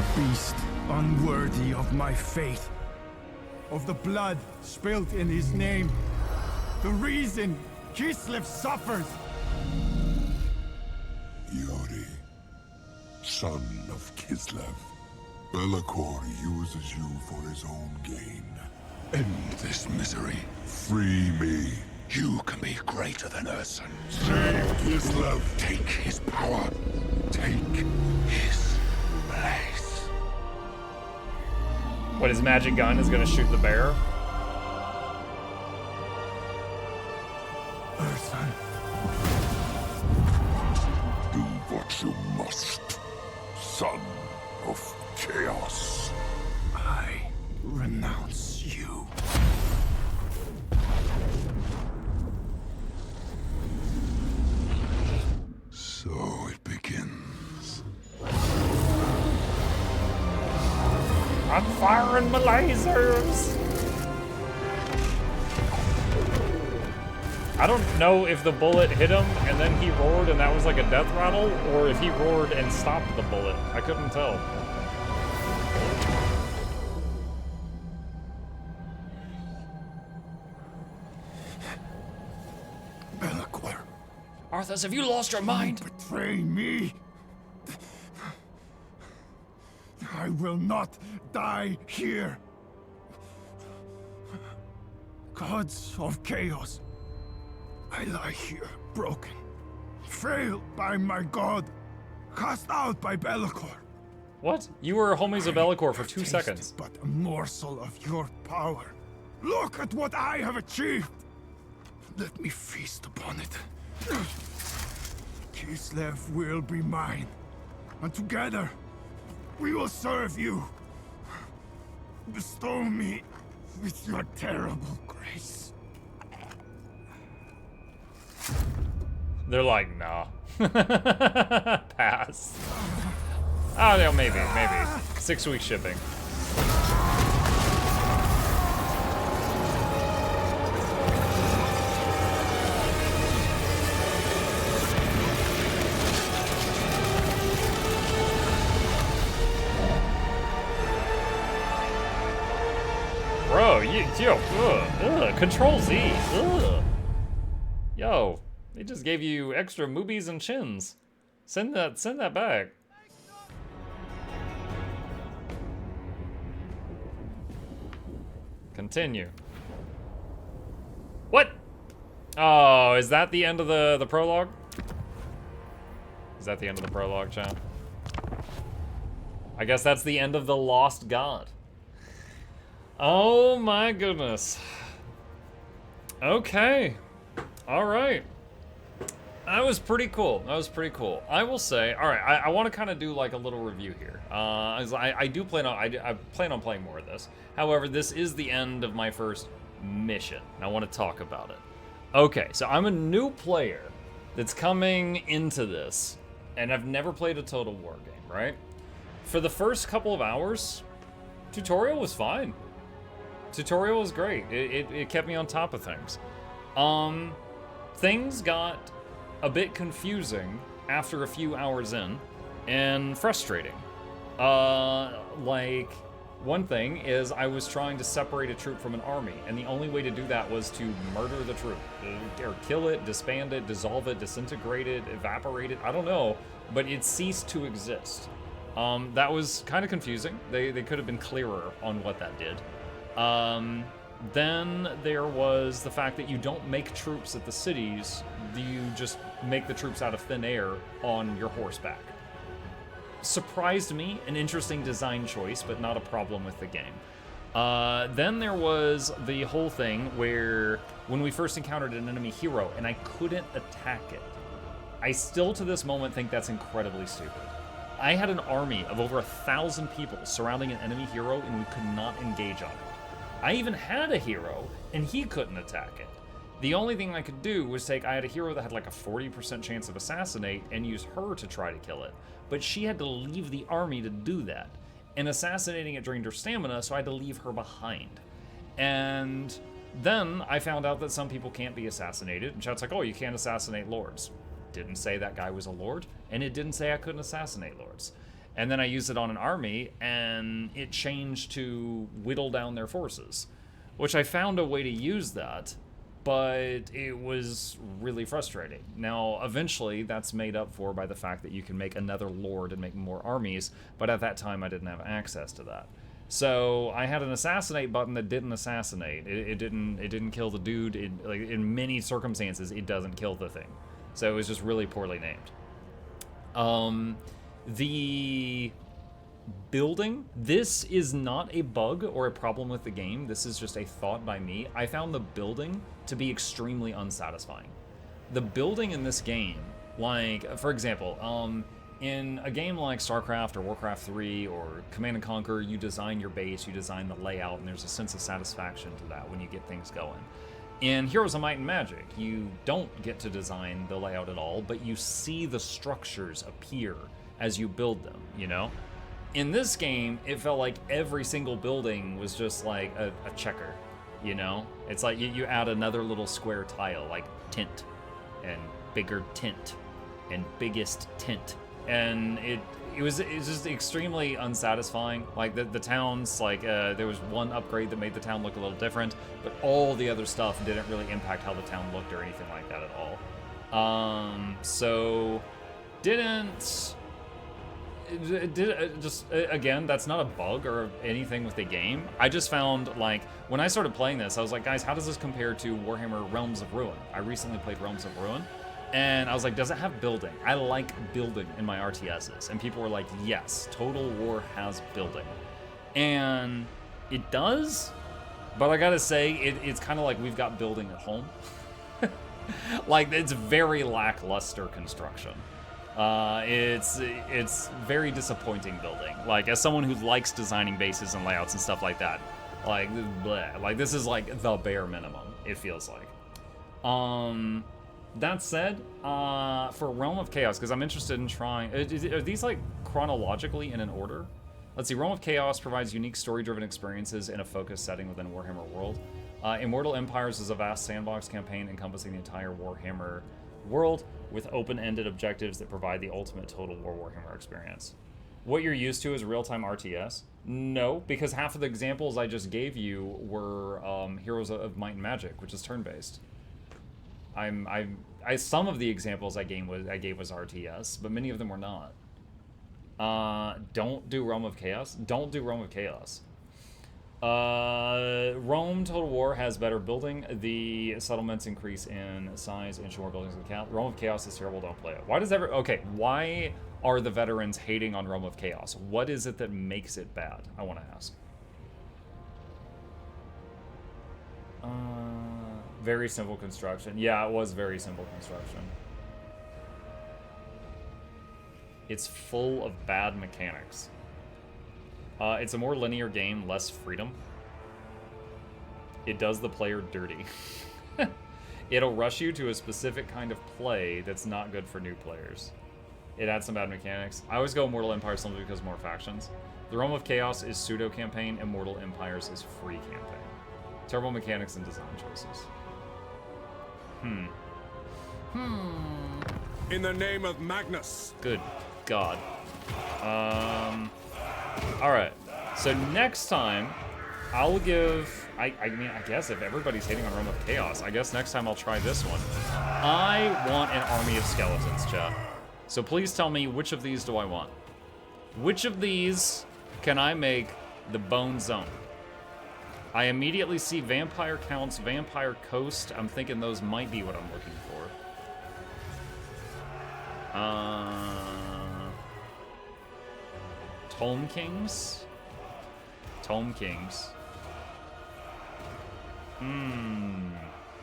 A beast unworthy of my faith, of the blood spilt in his name. The reason Kislev suffers. Yuri, son of Kislev, Be'lakor uses you for his own gain. End this misery. Free me. You can be greater than Urson. Save Kislev. Take his power. Take his place. What, his magic gun is gonna shoot the bear? Urson. Do what you must, son of chaos. I renounce you. So it begins. I'm firing my lasers! I don't know if the bullet hit him and then he roared and that was like a death rattle, or if he roared and stopped the bullet. I couldn't tell. Be'lakor. Arthas, have you lost your mind? Betray me. I will not die here. Gods of chaos. I lie here, broken, failed by my god, cast out by Be'lakor. What? You were homies of Be'lakor for 2 seconds. But a morsel of your power. Look at what I have achieved. Let me feast upon it. Kislev will be mine, and together we will serve you. Bestow me with your terrible grace. They're like, nah. Pass. Oh, no, maybe. 6 week shipping. Bro, Control Z. Ugh. Yo, they just gave you extra moobies and chins. Send that back. Continue. What? Oh, is that the end of the prologue? Is that the end of the prologue, chat? I guess that's the end of the Lost God. Oh my goodness. Okay. All right. That was pretty cool. I will say, all right, I want to kind of do like a little review here. I do plan on, I plan on playing more of this. However, this is the end of my first mission, and I want to talk about it. Okay, so I'm a new player that's coming into this, and I've never played a Total War game, right? For the first couple of hours, tutorial was fine. Tutorial was great. It kept me on top of things. Things got a bit confusing after a few hours in, and frustrating. Like, one thing is I was trying to separate a troop from an army, and the only way to do that was to murder the troop. Or kill it, disband it, dissolve it, disintegrate it, evaporate it, I don't know, but it ceased to exist. That was kind of confusing. They could have been clearer on what that did. Then there was the fact that you don't make troops at the cities, you just make the troops out of thin air on your horseback. Surprised me, an interesting design choice, but not a problem with the game. Then there was the whole thing where when we first encountered an enemy hero and I couldn't attack it. I still to this moment think that's incredibly stupid. I had an army of over 1,000 people surrounding an enemy hero and we could not engage on it. I even had a hero, and he couldn't attack it. The only thing I could do was I had a hero that had like a 40% chance of assassinate and use her to try to kill it. But she had to leave the army to do that. And assassinating it drained her stamina, so I had to leave her behind. And then I found out that some people can't be assassinated, and chat's like, oh, you can't assassinate lords. Didn't say that guy was a lord, and it didn't say I couldn't assassinate lords. And then I used it on an army, and it changed to whittle down their forces, which I found a way to use that, but it was really frustrating. Now, eventually, that's made up for by the fact that you can make another lord and make more armies, but at that time, I didn't have access to that. So I had an assassinate button that didn't assassinate. It didn't kill the dude. Like, in many circumstances, it doesn't kill the thing. So it was just really poorly named. The building, this is not a bug or a problem with the game. This is just a thought by me. I found the building to be extremely unsatisfying. The building in this game, like, for example, in a game like StarCraft or Warcraft 3 or Command & Conquer, you design your base, you design the layout, and there's a sense of satisfaction to that when you get things going. In Heroes of Might and Magic, you don't get to design the layout at all, but you see the structures appear as you build them, you know? In this game, it felt like every single building was just like a checker, you know? It's like you add another little square tile, like tint, and bigger tint, and biggest tint. And it was just extremely unsatisfying. Like the towns, like there was one upgrade that made the town look a little different, but all the other stuff didn't really impact how the town looked or anything like that at all. So again, that's not a bug or anything with the game. I just found, like, when I started playing this, I was like, guys, how does this compare to Warhammer Realms of Ruin? I recently played Realms of Ruin. And I was like, does it have building? I like building in my RTSs. And people were like, yes, Total War has building. And it does, but I gotta say, it's kind of like we've got building at home. Like, it's very lackluster construction. It's very disappointing building. Like, as someone who likes designing bases and layouts and stuff like that, like, bleh. Like, this is like the bare minimum, it feels like. That said, for Realm of Chaos, because I'm interested in trying... Are these, like, chronologically in an order? Let's see. Realm of Chaos provides unique story-driven experiences in a focused setting within a Warhammer world. Immortal Empires is a vast sandbox campaign encompassing the entire Warhammer world with open-ended objectives that provide the ultimate Total War Warhammer experience. What you're used to is real-time RTS? No, because half of the examples I just gave you were Heroes of Might and Magic, which is turn-based. Some of the examples I gave was RTS, but many of them were not. Don't do Realm of Chaos. Don't do Realm of Chaos. Rome Total War has better building. The settlements increase in size, inch more buildings than count. Realm of Chaos is terrible. Don't play it. Why are the veterans hating on Realm of Chaos? What is it that makes it bad? I want to ask. Very simple construction. Yeah, it was very simple construction. It's full of bad mechanics. It's a more linear game, less freedom. It does the player dirty. It'll rush you to a specific kind of play that's not good for new players. It adds some bad mechanics. I always go Immortal Empires simply because more factions. The Realm of Chaos is pseudo-campaign, Immortal Empires is free campaign. Terrible mechanics and design choices. In the name of Magnus. Good God. Alright. So next time, I'll give... I mean, I guess if everybody's hating on Realm of Chaos, I guess next time I'll try this one. I want an army of skeletons, chat. So please tell me, which of these do I want? Which of these can I make the Bone Zone? I immediately see Vampire Counts, Vampire Coast. I'm thinking those might be what I'm looking for. Tome Kings? Tome Kings.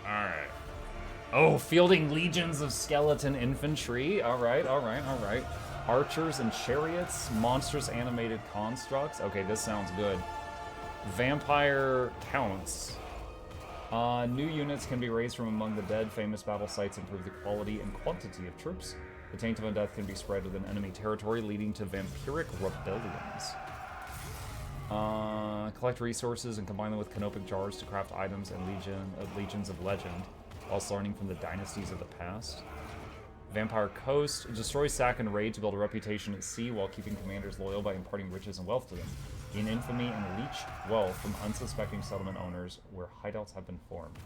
Alright. Oh, fielding legions of skeleton infantry. Alright. Archers and chariots. Monstrous animated constructs. Okay, this sounds good. Vampire Counts. New units can be raised from among the dead. Famous battle sites improve the quality and quantity of troops. The taint of undeath can be spread within enemy territory, leading to vampiric rebellions. Collect resources and combine them with canopic jars to craft items and legions of legend, whilst learning from the dynasties of the past. Vampire Coast. Destroy, sack, and raid to build a reputation at sea while keeping commanders loyal by imparting riches and wealth to them. Gain infamy and leech wealth from unsuspecting settlement owners where hideouts have been formed.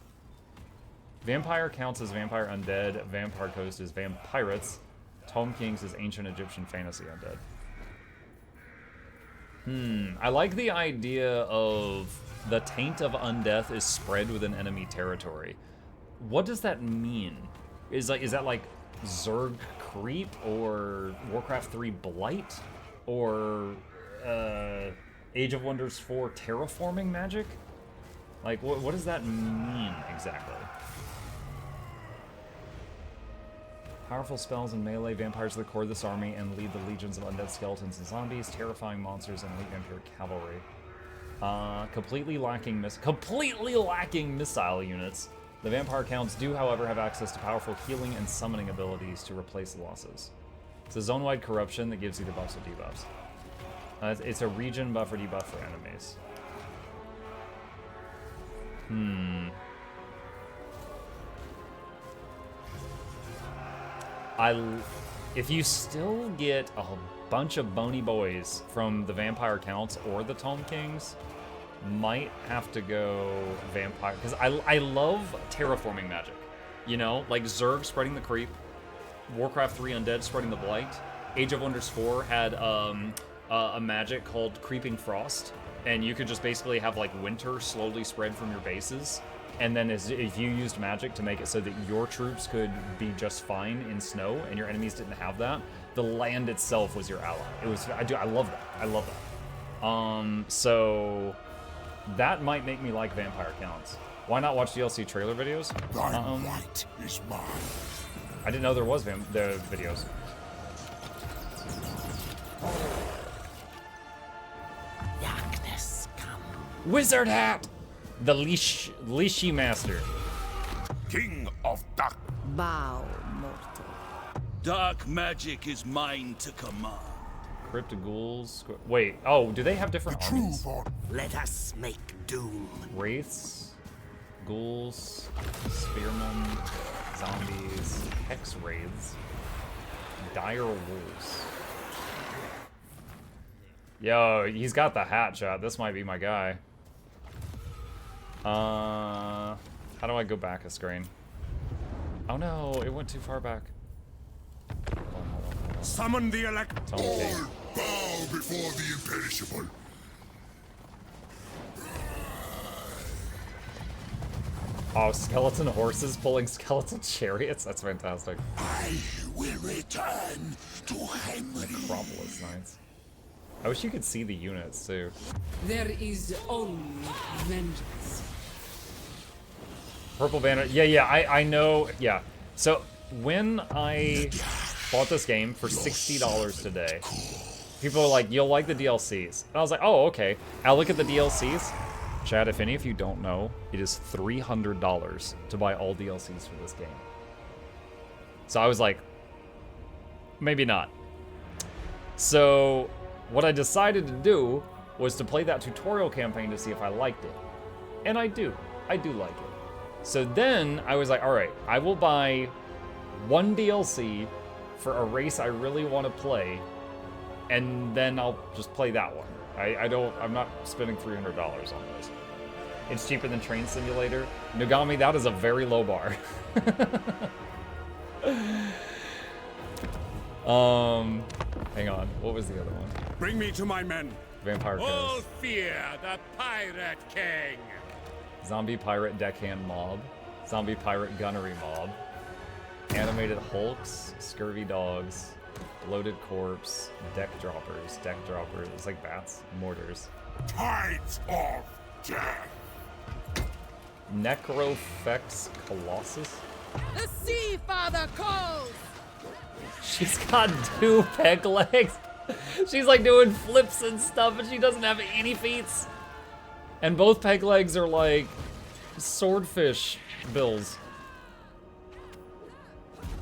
Vampire counts as vampire undead. Vampire Coast is vampirates. Tome Kings is ancient Egyptian fantasy undead. I like the idea of the taint of undeath is spread within enemy territory. What does that mean? Is that like Zerg creep or Warcraft 3 blight or Age of Wonders 4 terraforming magic? Like what does that mean exactly? Powerful spells in melee, vampires that core this army and lead the legions of undead skeletons and zombies, terrifying monsters, and elite vampire cavalry. Completely lacking missile units. The vampire counts do, however, have access to powerful healing and summoning abilities to replace losses. It's a zone-wide corruption that gives either buffs or debuffs. It's a region buff or debuff for enemies. If you still get a bunch of bony boys from the Vampire Counts or the Tome Kings, might have to go Vampire, because I love terraforming magic. You know, like Zerg spreading the creep, Warcraft 3 Undead spreading the blight, Age of Wonders 4 had a magic called Creeping Frost, and you could just basically have like winter slowly spread from your bases. And then if you used magic to make it so that your troops could be just fine in snow and your enemies didn't have that, the land itself was your ally. I love that. I love that. So that might make me like Vampire Counts. Why not watch DLC trailer videos? Thy right is mine. I didn't know there was the videos. Darkness come. Wizard hat! The Leashy Master. King of Dark. Bow, mortal. Dark magic is mine to command. Crypt Ghouls. Wait, oh, do they have different armies? Let us make doom. Wraiths, Ghouls, Spearmen, Zombies, Hex Wraiths, Dire Wolves. Yo, he's got the hat shot. This might be my guy. How do I go back a screen? Oh no, it went too far back. Hold on. Summon the elect. Tome King. Bow before the imperishable. Oh, skeleton horses pulling skeleton chariots? That's fantastic. I will return to Henry. Necropolis Knights. I wish you could see the units too. There is only vengeance. Purple banner. Yeah, I know. Yeah. So when I bought this game for $60 today, people are like, you'll like the DLCs. And I was like, oh, okay. I look at the DLCs. Chad, if any of you don't know, it is $300 to buy all DLCs for this game. So I was like, maybe not. So what I decided to do was to play that tutorial campaign to see if I liked it. And I do. I do like it. So then I was like, all right, I will buy one DLC for a race I really want to play, and then I'll just play that one. I'm not spending $300 on this. It's cheaper than Train Simulator. Nogami, that is a very low bar. Hang on, what was the other one? Bring me to my men. Vampire All Coast. fear the Pirate King. Zombie Pirate Deckhand Mob. Zombie Pirate Gunnery Mob. Animated Hulks. Scurvy Dogs. Bloated Corpse. Deck Droppers. It's like bats. Mortars. Tides of death. Necrofex Colossus. The Sea Father calls! She's got 2 peg legs. She's like doing flips and stuff, and she doesn't have any feats. And both peg legs are like swordfish bills.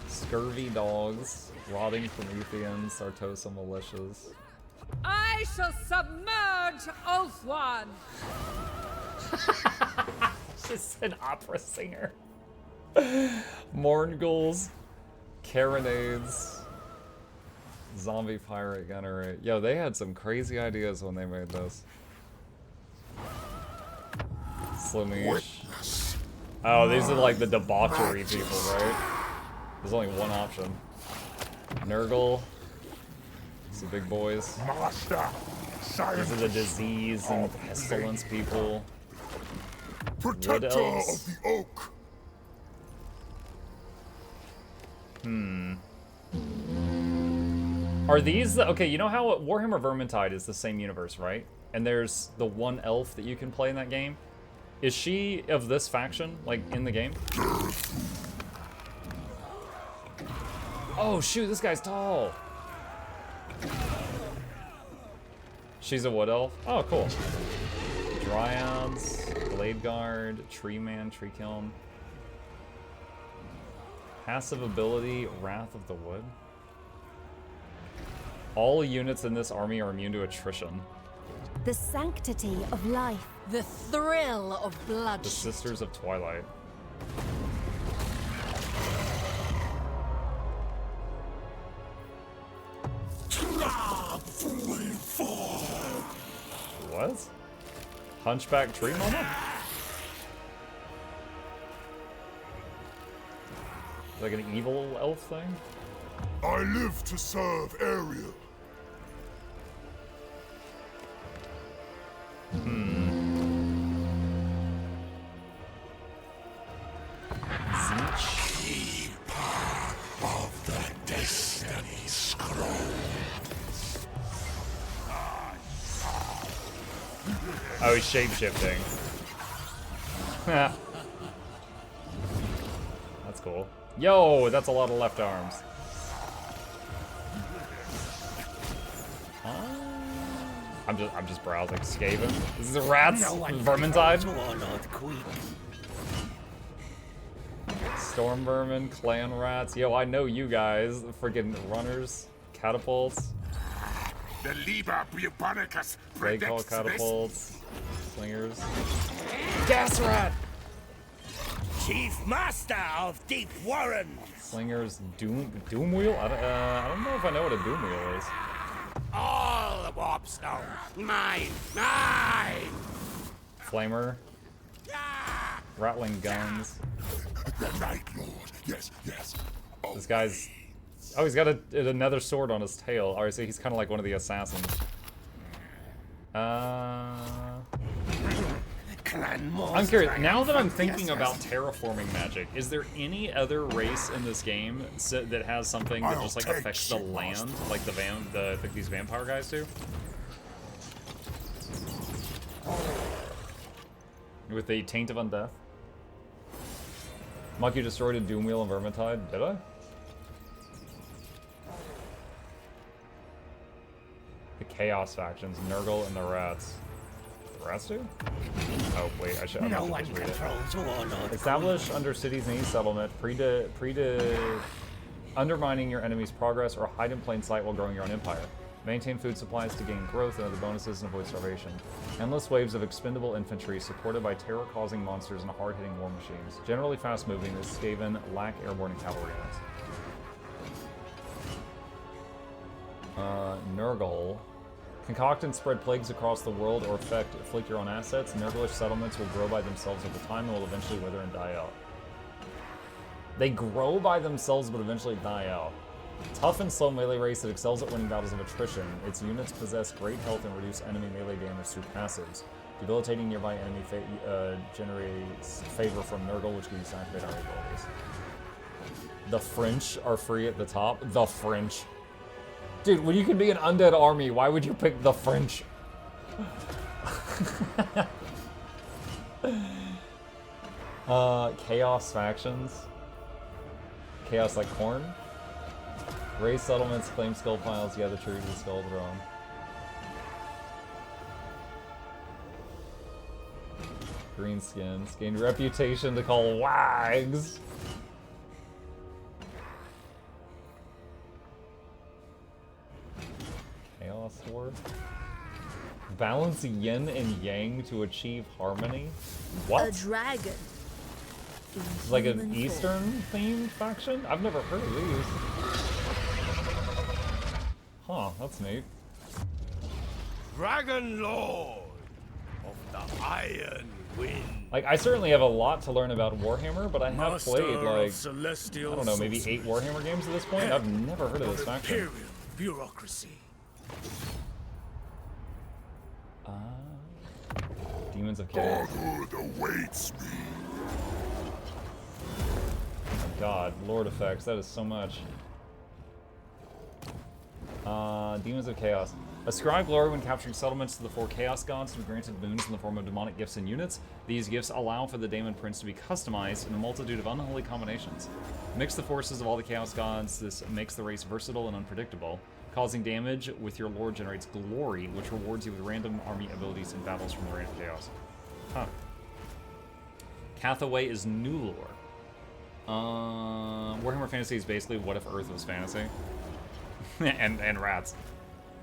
Scurvy Dogs. Rotting Prometheans. Sartosa Militias. I shall submerge Oathwan! She's an opera singer. Morn Ghouls. Carronades. Zombie pirate gunnery. Yo, they had some crazy ideas when they made this. Slimish. Oh, these are like the debauchery people, right? There's only one option. Nurgle. It's the big boys. These are the disease and pestilence people. Protector of the oak. Are these the, okay, you know how Warhammer Vermintide is the same universe, right? And there's the one elf that you can play in that game. Is she of this faction, like, in the game? Oh, shoot, this guy's tall. She's a wood elf? Oh, cool. Dryads, Blade Guard, Tree Man, Tree Kiln. Passive ability, Wrath of the Wood. All units in this army are immune to attrition. The sanctity of life. The thrill of bloodshed. The Sisters of Twilight. What? Hunchback tree moment? Like an evil elf thing? I live to serve Ariel. Keeper of the Destiny Scroll. Oh, he's shape-shifting. That's cool. Yo, that's a lot of left arms. I'm just browsing. Skaven. This is the rats. Vermintide. Storm vermin, clan rats. Yo, I know you guys. Freaking runners, catapults. The Liber Bubonicus They call predicts catapults. Slingers. Gas rat. Chief Master of Deep Warren. Slingers. Doom wheel. I don't know if I know what a doom wheel is. All the warpstone. Mine. Mine. Flamer. Rattling guns. The Night Lord. Yes, yes. Oh, This guy's... Oh, he's got another sword on his tail. Alright, so he's kind of like one of the assassins. I'm curious, now that I'm thinking about terraforming magic, is there any other race in this game that has something that just like affects the land, like like these vampire guys do? With the Taint of Undeath? Monkey destroyed a Doomwheel and Vermintide, did I? The Chaos factions, Nurgle and the Rats. The Rats do? Oh, wait, I should just read it. Establish under cities in each settlement, undermining your enemy's progress, or hide in plain sight while growing your own empire. Maintain food supplies to gain growth and other bonuses and avoid starvation. Endless waves of expendable infantry supported by terror-causing monsters and hard-hitting war machines. Generally fast-moving, the Skaven lack airborne and cavalry units. Nurgle. Concoct and spread plagues across the world or afflict your own assets. Nurglish settlements will grow by themselves over time and will eventually wither and die out. They grow by themselves but eventually die out. Tough and slow melee race that excels at winning battles of attrition. Its units possess great health and reduce enemy melee damage through passives. Debilitating nearby enemy generates favor from Nurgle, which gives you to activate our abilities. The French are free at the top. The French. Dude, when you can be an undead army, why would you pick the French? Chaos factions. Chaos like corn. Raise settlements, claim skull piles, gather true to the skull throne. Greenskins. Gained reputation to call wags. Chaos Horde. Balance yin and yang to achieve harmony. What? A dragon. It's like an Eastern themed faction? I've never heard of these. Huh, that's neat. Dragon Lord of the Iron Wind. Like, I certainly have a lot to learn about Warhammer, but I have Master played, like, of celestial I don't know, maybe 8 Warhammer games at this point. I've never heard of this faction. Imperial bureaucracy. Demons of Chaos. Fatherhood awaits me. God, Lord effects, that is so much. Demons of Chaos. Ascribe glory when capturing settlements to the 4 Chaos Gods to be granted boons in the form of demonic gifts and units. These gifts allow for the Daemon Prince to be customized in a multitude of unholy combinations. Mix the forces of all the Chaos Gods. This makes the race versatile and unpredictable. Causing damage with your lord generates glory, which rewards you with random army abilities in battles from the Reign of Chaos. Huh. Cathaway is new lore. Warhammer Fantasy is basically what if Earth was fantasy. and rats.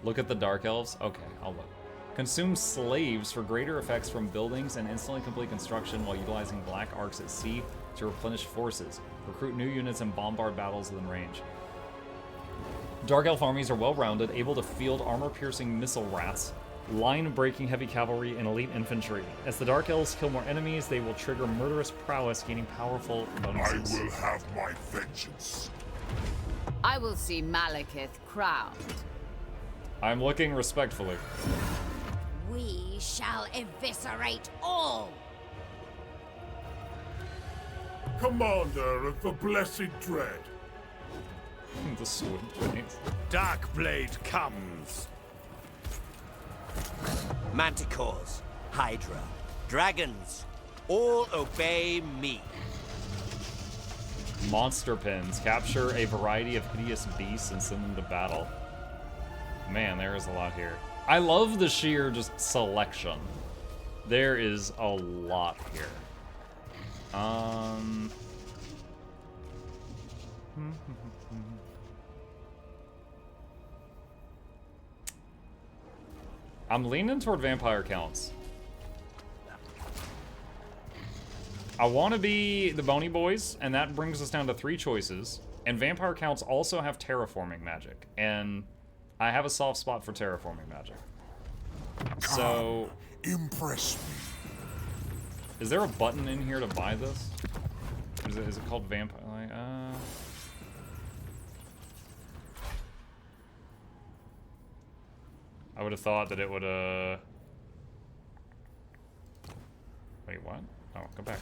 Look at the Dark Elves. Okay, I'll look. Consume slaves for greater effects from buildings and instantly complete construction while utilizing black arcs at sea to replenish forces. Recruit new units and bombard battles within range. Dark Elf armies are well-rounded, able to field armor-piercing missile rats, line-breaking heavy cavalry, and elite infantry. As the Dark Elves kill more enemies, they will trigger murderous prowess, gaining powerful bonuses. I will have my vengeance. I will see Malekith crowned. I'm looking respectfully. We shall eviscerate all. Commander of the Blessed Dread. The sword blades. Darkblade comes. Manticores, Hydra, dragons, all obey me. Monster pins. Capture a variety of hideous beasts and send them to battle. Man, there is a lot here. I love the sheer just selection. There is a lot here. I'm leaning toward vampire counts. I want to be the Bony Boys, and that brings us down to 3 choices. And vampire counts also have terraforming magic, and I have a soft spot for terraforming magic. So, Impress me. is there a button in here to buy this? Is it called vampire? Like, I would have thought that it would, wait, what? Oh, go back.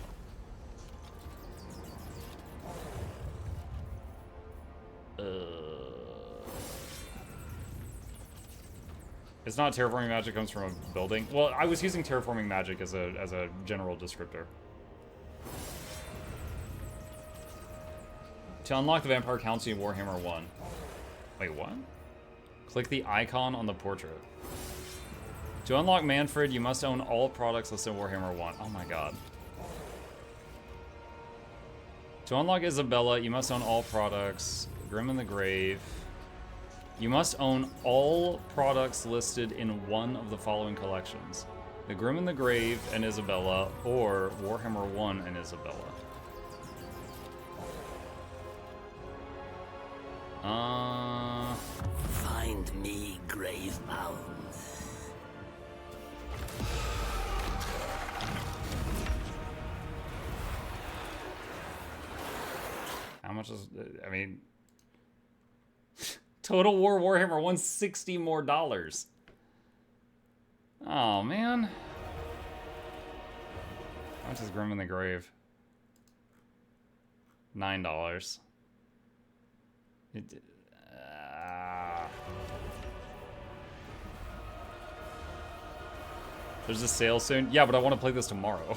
It's not terraforming magic, comes from a building. Well, I was using terraforming magic as a general descriptor. To unlock the Vampire Council in Warhammer 1. Wait, what? Click the icon on the portrait. To unlock Manfred, you must own all products listed in Warhammer 1. Oh my god. To unlock Isabella, you must own all products. Grim in the Grave. You must own all products listed in one of the following collections. The Grim in the Grave and Isabella, or Warhammer 1 and Isabella. Find me, Gravebound. How much is, I mean, Total War Warhammer $160 more. Oh, man. How much is Grim in the Grave? $9. There's a sale soon? Yeah, but I want to play this tomorrow.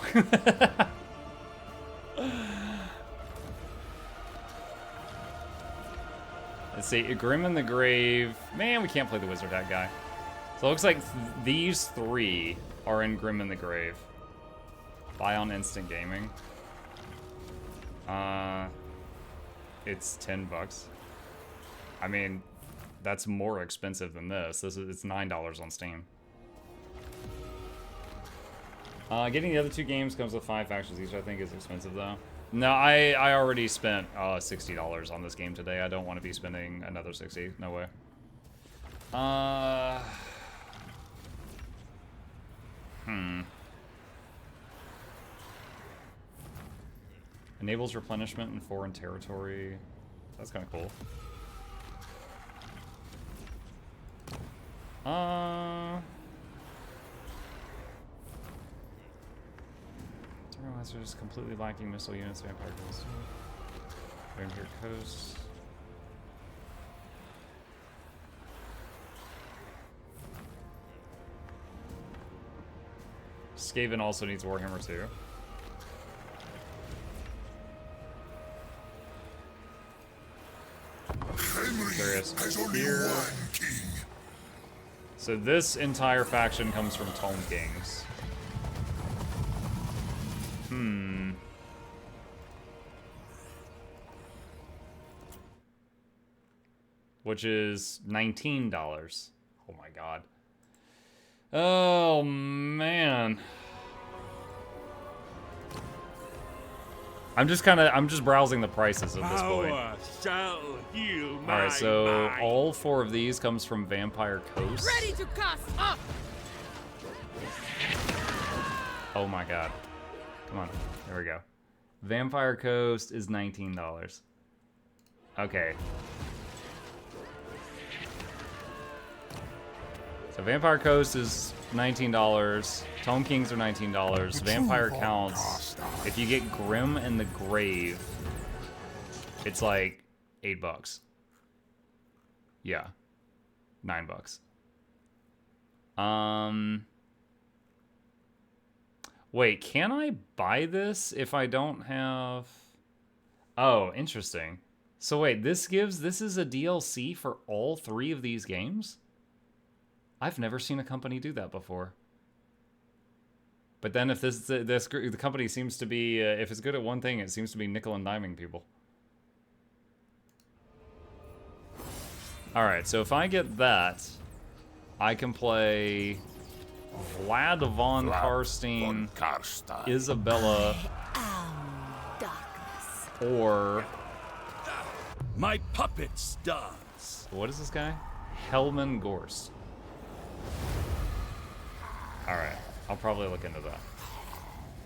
Let's see, Grim in the Grave. Man, we can't play the Wizard Hat guy. So it looks like these 3 are in Grim in the Grave. Buy on Instant Gaming. It's $10. I mean, that's more expensive than this. It's $9 on Steam. Getting the other 2 games comes with 5 factions each, I think is expensive though. No, I already spent $60 on this game today. I don't want to be spending another 60. No way. Enables replenishment in foreign territory. That's kind of cool. Terminalizers completely lacking missile units. Vampire Coast. Vampire Coast. Skaven also needs Warhammer too. Curious. Here. So this entire faction comes from Tome Kings. Which is $19. Oh my god. Oh man. I'm just browsing the prices at this point. Alright, so all 4 of these comes from Vampire Coast. Ready to cast up! Oh my god. Come on. There we go. Vampire Coast is $19. Okay. So Vampire Coast is $19. Tome Kings are $19. Vampire counts. If you get Grim and the Grave, it's like $8. Yeah. $9. Wait, can I buy this if I don't have... Oh, interesting. So wait, this is a DLC for all 3 of these games? I've never seen a company do that before. But then if the company seems to be, if it's good at one thing, it seems to be nickel and diming people. Alright, so if I get that, I can play Vlad von Karstein, Isabella, or... My puppets dance. What is this guy? Hellman Gorst. Alright, I'll probably look into that.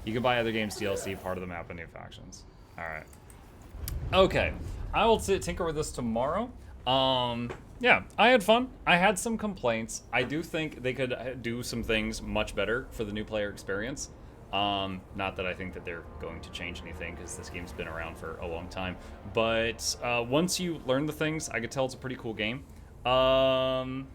You can buy other games DLC, part of the map, and new factions. Alright. Okay, I will tinker with this tomorrow. Yeah, I had fun. I had some complaints. I do think they could do some things much better for the new player experience. Not that I think that they're going to change anything, because this game's been around for a long time. But once you learn the things, I could tell it's a pretty cool game.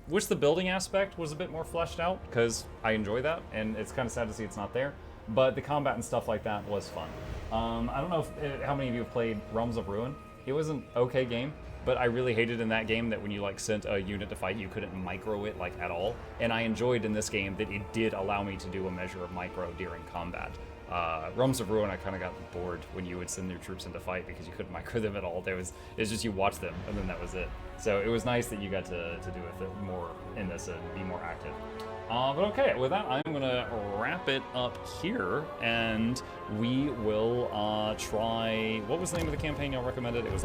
Wish the building aspect was a bit more fleshed out, because I enjoy that, and it's kind of sad to see it's not there. But the combat and stuff like that was fun. I don't know how many of you have played Realms of Ruin. It was an okay game, but I really hated in that game that when you like sent a unit to fight, you couldn't micro it like at all. And I enjoyed in this game that it did allow me to do a measure of micro during combat. Realms of Ruin, I kind of got bored when you would send your troops into fight because you couldn't micro them at all. It's just you watch them, and then that was it. So it was nice that you got to do it more in this and be more active. But okay, with that, I'm gonna wrap it up here, and we will try. What was the name of the campaign y'all recommended? It was the one